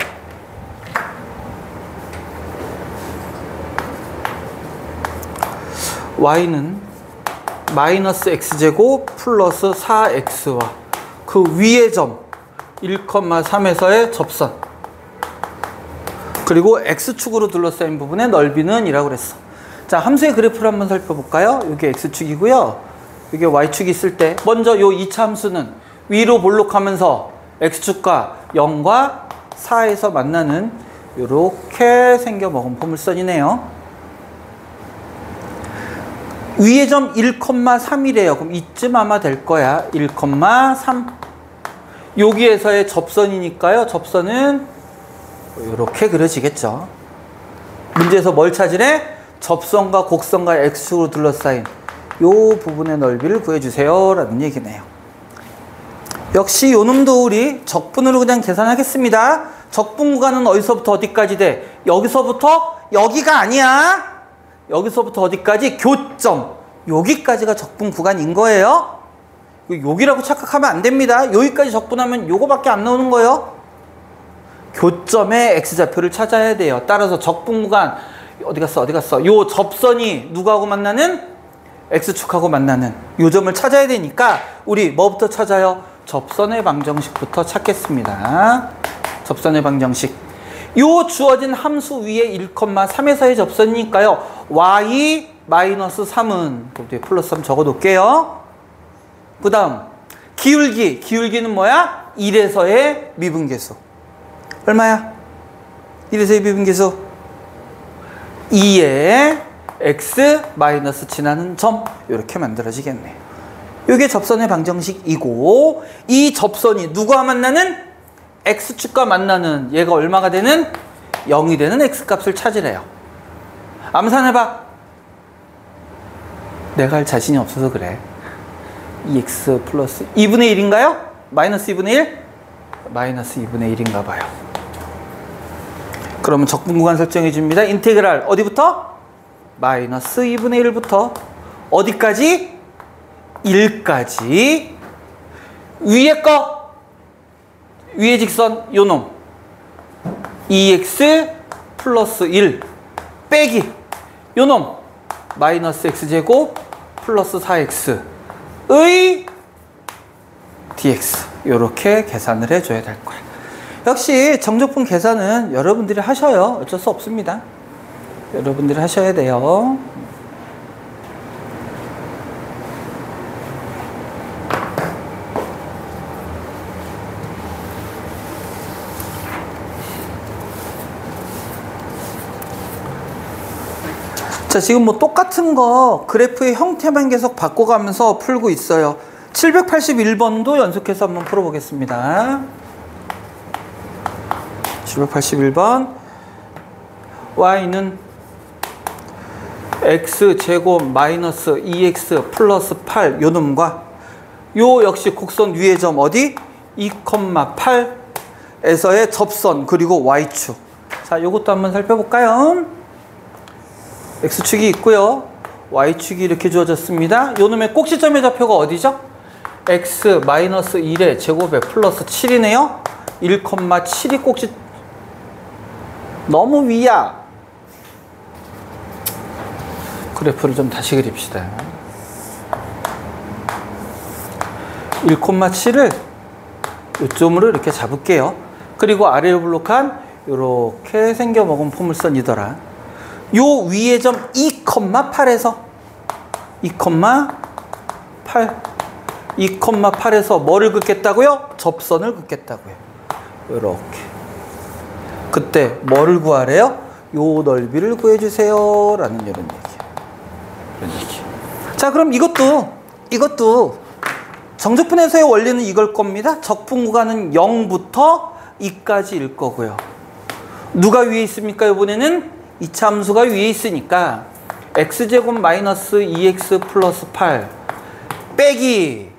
y는 마이너스 x제곱 플러스 4x와 그 위의 점 1,3에서의 접선 그리고 x축으로 둘러싸인 부분의 넓이는 이라고 그랬어. 자, 함수의 그래프를 한번 살펴볼까요? 이게 x축이고요. 이게 y축이 있을 때 먼저 요 2차 함수는 위로 볼록하면서 x축과 0과 4에서 만나는 이렇게 생겨먹은 포물선이네요. 위의 점 1,3이래요. 그럼 이쯤 아마 될 거야. 1,3. 여기에서의 접선이니까요. 접선은 이렇게 그려지겠죠. 문제에서 뭘 찾으래? 접선과 곡선과 x축으로 둘러싸인 요 부분의 넓이를 구해주세요 라는 얘기네요. 역시 요 놈도 우리 적분으로 그냥 계산하겠습니다. 적분 구간은 어디서부터 어디까지 돼? 여기서부터 여기가 아니야. 여기서부터 어디까지? 교점. 여기까지가 적분 구간인 거예요. 여기라고 착각하면 안 됩니다. 여기까지 적분하면 요거밖에 안 나오는 거예요. 교점의 x좌표를 찾아야 돼요. 따라서 적분 구간 어디 갔어? 요 접선이 누구하고 만나는? x축하고 만나는 요 점을 찾아야 되니까 우리 뭐부터 찾아요? 접선의 방정식부터 찾겠습니다. 접선의 방정식. 요 주어진 함수 위에 1,3에서의 접선이니까요. y 마이너스 3은 뒤에 플러스 3 적어 놓을게요. 그 다음 기울기는 뭐야? 1에서의 미분계수. 얼마야? 1에서의 미분계수 2에 x 마이너스 지나는 점 이렇게 만들어지겠네요. 이게 접선의 방정식이고 이 접선이 누구와 만나는? x축과 만나는 얘가 얼마가 되는? 0이 되는 x값을 찾으래요. 암산해봐. 내가 할 자신이 없어서 그래. 2x 플러스 2분의 1인가요? 마이너스 2분의 1? 마이너스 2분의 1인가 봐요. 그러면 적분 구간 설정해 줍니다. 인테그랄 어디부터? 마이너스 2분의 1부터 어디까지? 1까지. 위에 거 위의 직선 요놈 2x 플러스 1 빼기 요놈 마이너스 x제곱 플러스 4x의 dx 이렇게 계산을 해줘야 될 거야. 역시 정적분 계산은 여러분들이 하셔요. 어쩔 수 없습니다. 여러분들이 하셔야 돼요. 자, 지금 뭐 똑같은 거 그래프의 형태만 계속 바꿔가면서 풀고 있어요. 781번도 연속해서 한번 풀어보겠습니다. 781번. y는 x제곱 마이너스 2x 플러스 8 요 놈과 요 역시 곡선 위의 점 어디? 2,8에서의 접선 그리고 y축. 자, 요것도 한번 살펴볼까요? x축이 있고요. y축이 이렇게 주어졌습니다. 요 놈의 꼭지점의 좌표가 어디죠? x 마이너스 1의 제곱에 플러스 7이네요. 1,7이 꼭지 너무 위야. 그래프를 좀 다시 그립시다. 1,7을 요점으로 이렇게 잡을게요. 그리고 아래로 블록한 이렇게 생겨먹은 포물선이더라. 요 위의 점 2,8에서 2,8 2,8에서 뭐를 긋겠다고요? 접선을 긋겠다고요. 이렇게. 그때 뭐를 구하래요? 요 넓이를 구해주세요 라는 이런 얘기. 자, 그럼 이것도 정적분해서의 원리는 이걸 겁니다. 적분 구간은 0부터 2까지일 거고요. 누가 위에 있습니까? 이번에는 이차 함수가 위에 있으니까 x제곱 마이너스 2x 플러스 8 빼기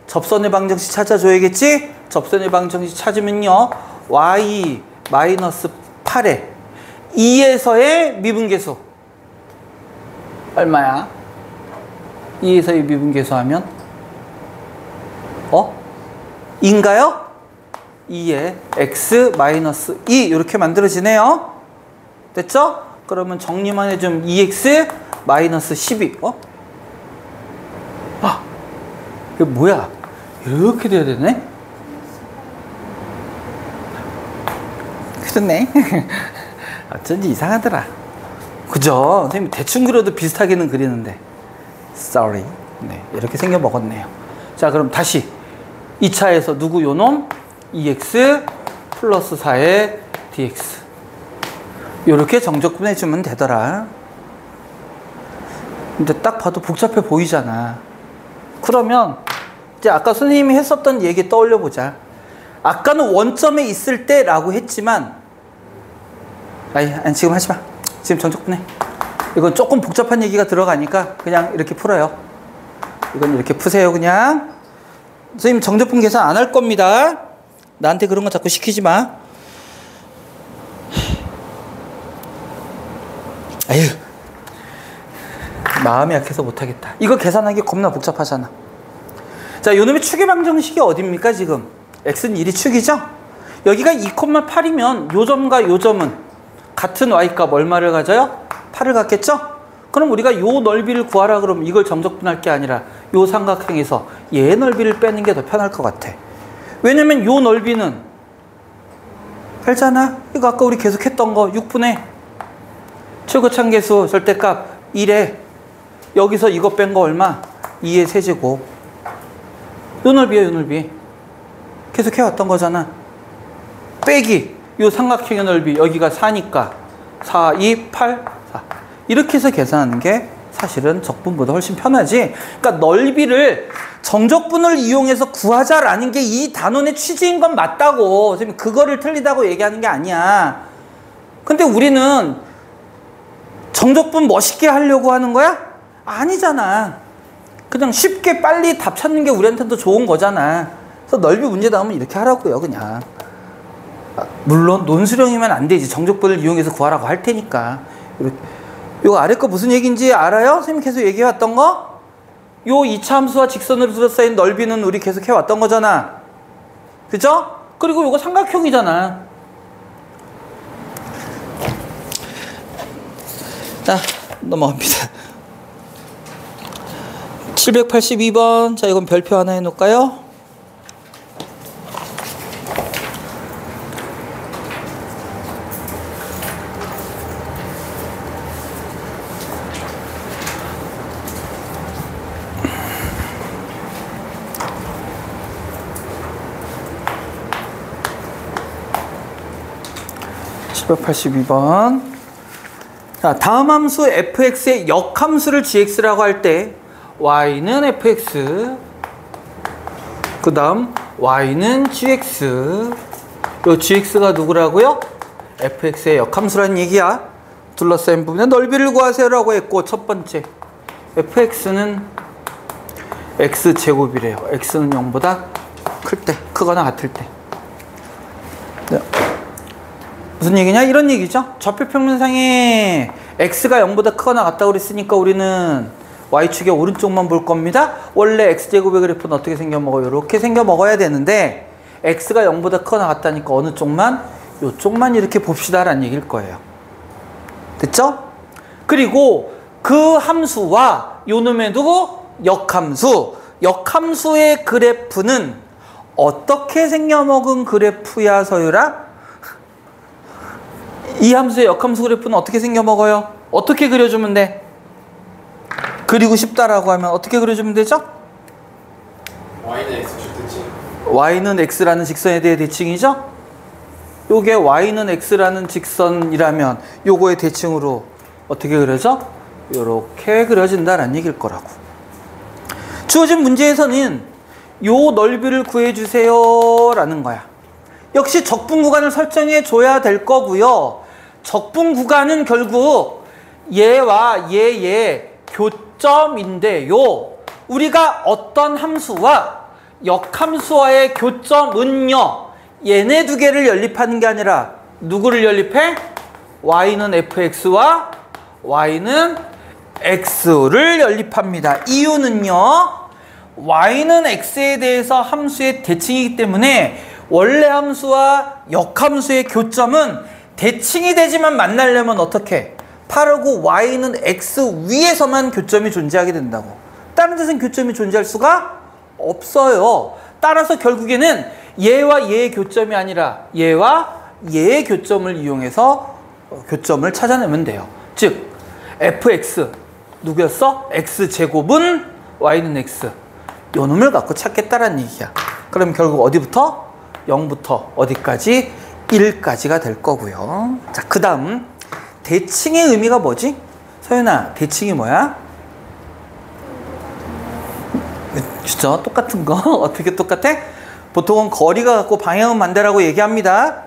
접선의 방정식 찾아줘야겠지? 접선의 방정식 찾으면요 y 마이너스 8에 2에서의 미분계수 얼마야? 2에서의 미분계수 하면 인가요? 2에 x 마이너스 2 이렇게 만들어지네요. 됐죠? 그러면 정리만 해주면 2x 마이너스 12 이게 뭐야? 이렇게 돼야 되네? 그렇네. 어쩐지 이상하더라. 그죠? 선생님 대충 그려도 비슷하게는 그리는데 sorry. 네, 이렇게 생겨 먹었네요. 자, 그럼 다시 2차에서 누구 요놈? 2x 플러스 4의 dx 이렇게 정적분 해주면 되더라. 근데 딱 봐도 복잡해 보이잖아. 그러면 이제 아까 선생님이 했었던 얘기 떠올려 보자. 아까는 원점에 있을 때 라고 했지만 아니 지금 하지 마. 지금 정적분해. 이건 조금 복잡한 얘기가 들어가니까 그냥 이렇게 풀어요. 이건 이렇게 푸세요. 그냥 선생님 정적분 계산 안 할 겁니다. 나한테 그런 거 자꾸 시키지 마. 아유, 마음이 약해서 못하겠다. 이거 계산하기 겁나 복잡하잖아. 자, 요놈의 축의 방정식이 어딥니까 지금? x는 1이 축이죠? 여기가 2,8이면 요 점과 요 점은 같은 y값 얼마를 가져요? 8을 갖겠죠? 그럼 우리가 요 넓이를 구하라 그러면 이걸 정적분할 게 아니라 요 삼각형에서 얘 넓이를 빼는 게 더 편할 것 같아. 왜냐면 요 넓이는 알잖아? 이거 아까 우리 계속 했던 거 6분의 최고차계수 절대값 1에 여기서 이거 뺀 거 얼마? 2의 세제곱. 요 넓이야, 요 넓이. 계속 해왔던 거잖아. 빼기 요 삼각형의 넓이 여기가 4니까 4, 2, 8, 4 이렇게 해서 계산하는 게 사실은 적분보다 훨씬 편하지. 그러니까 넓이를 정적분을 이용해서 구하자라는 게 이 단원의 취지인 건 맞다고. 선생님 그거를 틀리다고 얘기하는 게 아니야. 근데 우리는 정적분 멋있게 하려고 하는 거야? 아니잖아. 그냥 쉽게 빨리 답 찾는 게 우리한테는 더 좋은 거잖아. 그래서 넓이 문제 나오면 이렇게 하라고요, 그냥. 물론 논술형이면 안 되지. 정적분을 이용해서 구하라고 할 테니까. 이거 아래 거 무슨 얘기인지 알아요? 선생님 계속 얘기해왔던 거? 요 2차 함수와 직선으로 둘러싸인 넓이는 우리 계속 해왔던 거잖아. 그죠? 그리고 요거 삼각형이잖아. 자, 넘어갑니다. 782번. 자, 이건 별표 하나 해놓을까요? (782번) 자, 다음 함수 fx의 역함수를 gx라고 할 때 y는 fx, 그 다음 y는 gx. 요 gx가 누구라고요? fx의 역함수라는 얘기야. 둘러싸인 부분의 넓이를 구하세요라고 했고, 첫 번째 fx는 x제곱이래요. x는 0보다 클 때, 크거나 같을 때. 네. 무슨 얘기냐? 이런 얘기죠. 좌표 평면상에 x가 0보다 크거나 같다고 그랬으니까 우리는 y축의 오른쪽만 볼 겁니다. 원래 x제곱의 그래프는 어떻게 생겨먹어요? 이렇게 생겨먹어야 되는데 x가 0보다 크거나 같다니까 어느 쪽만? 요쪽만 이렇게 봅시다 라는 얘기일 거예요. 됐죠? 그리고 그 함수와 요놈의 누구? 역함수. 역함수의 그래프는 어떻게 생겨먹은 그래프야, 서유라? 이 함수의 역함수 그래프는 어떻게 생겨먹어요? 어떻게 그려주면 돼? 그리고 싶다라고 하면 어떻게 그려주면 되죠? y는 x축 대칭. y는 x라는 직선에 대해 대칭이죠? 요게 y는 x라는 직선이라면 요거의 대칭으로 어떻게 그려져? 요렇게 그려진다라는 얘기일 거라고. 주어진 문제에서는 요 넓이를 구해주세요 라는 거야. 역시 적분 구간을 설정해 줘야 될 거고요. 적분 구간은 결국 얘와 얘의 교점인데요. 우리가 어떤 함수와 역함수와의 교점은요, 얘네 두 개를 연립하는 게 아니라 누구를 연립해? y는 fx와 y는 x를 연립합니다. 이유는요, y는 x에 대해서 함수의 대칭이기 때문에 원래 함수와 역함수의 교점은 대칭이 되지만 만나려면 어떻게? 바르고 y는 x 위에서만 교점이 존재하게 된다고. 다른 데서는 교점이 존재할 수가 없어요. 따라서 결국에는 얘와 얘의 교점이 아니라 얘와 얘의 교점을 이용해서 교점을 찾아내면 돼요. 즉 fx 누구였어? x제곱은 y는 x. 요 놈을 갖고 찾겠다라는 얘기야. 그럼 결국 어디부터? 0부터 어디까지? 1까지가 될 거고요. 자, 그 다음 대칭의 의미가 뭐지? 서윤아, 대칭이 뭐야? 그죠? 똑같은 거. 어떻게 똑같아? 보통은 거리가 같고 방향은 반대라고 얘기합니다.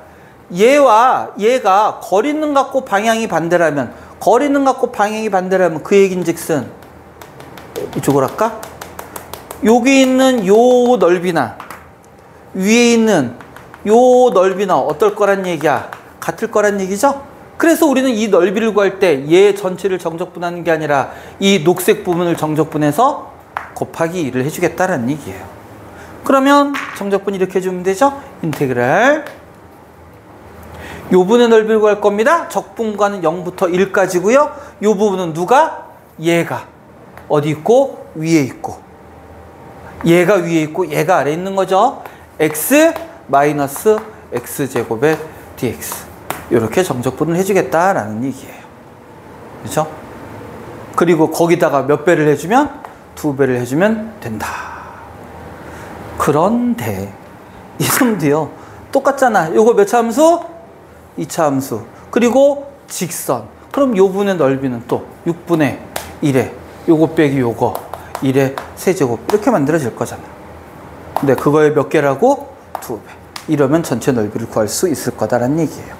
얘와 얘가 거리는 같고 방향이 반대라면, 거리는 같고 방향이 반대라면 그 얘긴즉슨 이쪽으로 할까? 여기 있는 요 넓이나 위에 있는 요 넓이나 어떨 거란 얘기야? 같을 거란 얘기죠? 그래서 우리는 이 넓이를 구할 때 얘 전체를 정적분하는 게 아니라 이 녹색 부분을 정적분해서 곱하기 2를 해주겠다라는 얘기예요. 그러면 정적분 이렇게 해주면 되죠? 인테그랄 요 부분의 넓이를 구할 겁니다. 적분과는 0부터 1까지고요. 요 부분은 누가? 얘가 어디 있고? 위에 있고. 얘가 위에 있고 얘가 아래에 있는 거죠. x 마이너스 x제곱의 dx. 이렇게 정적분을 해주겠다라는 얘기예요. 그렇죠? 그리고 거기다가 몇 배를 해주면? 2배를 해주면 된다. 그런데 이 놈도요 똑같잖아. 요거 몇 차 함수? 2차 함수. 그리고 직선. 그럼 요 부분의 넓이는 또 6분의 1에 요거 빼기 요거 1의 세제곱 이렇게 만들어질 거잖아. 근데 그거의 몇 개라고? 2배. 이러면 전체 넓이를 구할 수 있을 거다라는 얘기예요.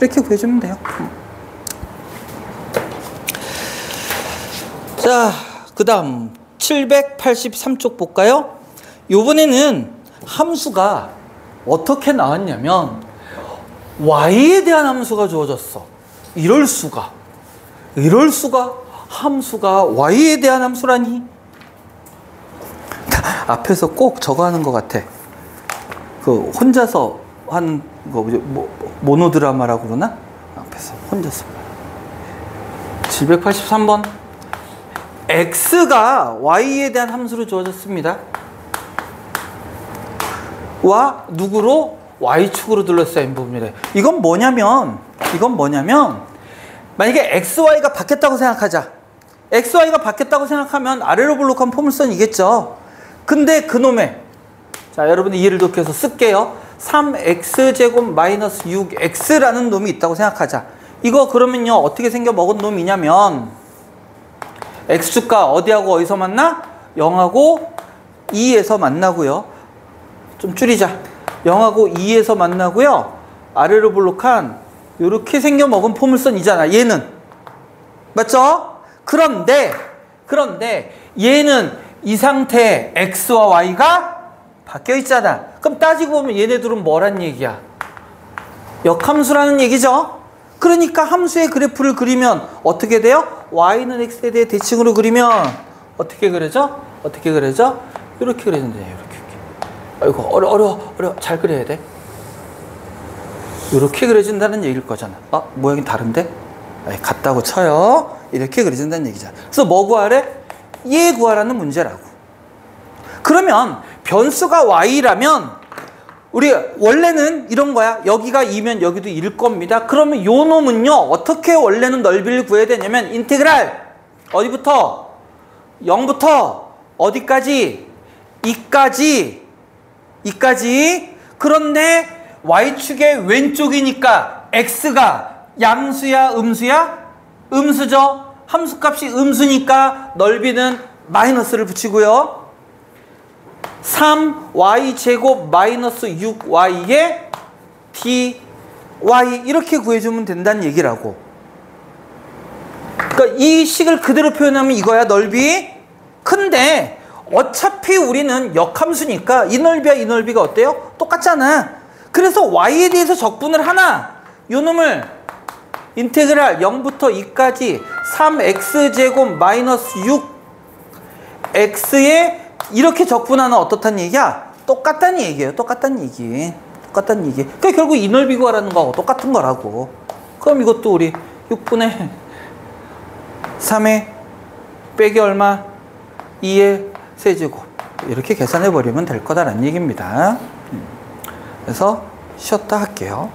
이렇게 구해주면 돼요. 자, 그 다음 783쪽 볼까요? 요번에는 함수가 어떻게 나왔냐면 y에 대한 함수가 주어졌어. 이럴 수가 함수가 y에 대한 함수라니? 앞에서 꼭 저거 하는 것 같아. 그 혼자서 한 거 모노드라마라고 그러나? 앞에서 혼자서. 783번 x가 y에 대한 함수로 주어졌습니다. 와 누구로? y축으로 둘러싸인 부분이래. 이건 뭐냐면 만약에 xy가 바뀌었다고 생각하자. xy가 바뀌었다고 생각하면 아래로 볼록한 포물선이겠죠. 근데 그놈의, 자 여러분이 이해를 돕기 위해서 쓸게요. 3x제곱 마이너스 6x라는 놈이 있다고 생각하자. 이거 그러면요 어떻게 생겨 먹은 놈이냐면 x축과 어디하고 어디서 만나? 0하고 2에서 만나고요. 좀 줄이자. 0하고 2에서 만나고요. 아래로 볼록한 요렇게 생겨 먹은 포물선이잖아. 얘는. 맞죠? 그런데 얘는 이 상태에 x와 y가 바뀌어 있잖아. 그럼 따지고 보면 얘네들은 뭐란 얘기야? 역함수라는 얘기죠. 그러니까 함수의 그래프를 그리면 어떻게 돼요? y는 x에 대해 대칭으로 그리면 어떻게 그려져? 어떻게 그려져? 이렇게 그려진다. 이렇게. 아이고 어려워. 잘 그려야 돼. 이렇게 그려진다는 얘기일 거잖아. 아, 모양이 다른데? 아니, 같다고 쳐요. 이렇게 그려진다는 얘기잖아. 그래서 뭐 구하래? 얘 구하라는 문제라고. 그러면 변수가 y라면 우리 원래는 이런 거야. 여기가 2면 여기도 1일 겁니다. 그러면 요 놈은요 어떻게 원래는 넓이를 구해야 되냐면 인테그랄 어디부터? 0부터 어디까지? 2까지. 그런데 y축의 왼쪽이니까 x가 양수야 음수야? 음수죠. 함수값이 음수니까 넓이는 마이너스를 붙이고요. 3y제곱 마이너스 6y에 dy 이렇게 구해주면 된다는 얘기라고. 그러니까 이 식을 그대로 표현하면 이거야 넓이. 근데 어차피 우리는 역함수니까 이 넓이와 이 넓이가 어때요? 똑같잖아. 그래서 y에 대해서 적분을 하나 요 놈을 인테그랄 0부터 2까지 3x제곱 마이너스 6x에 이렇게 적분하면 어떻다는 얘기야? 똑같다는 얘기예요. 똑같다는 얘기. 그러니까 결국 이 넓이 구하라는 거하고 똑같은 거라고. 그럼 이것도 우리 6분의 3에 빼기 얼마? 2의 세제곱. 이렇게 계산해 버리면 될 거다라는 얘기입니다. 그래서 쉬었다 할게요.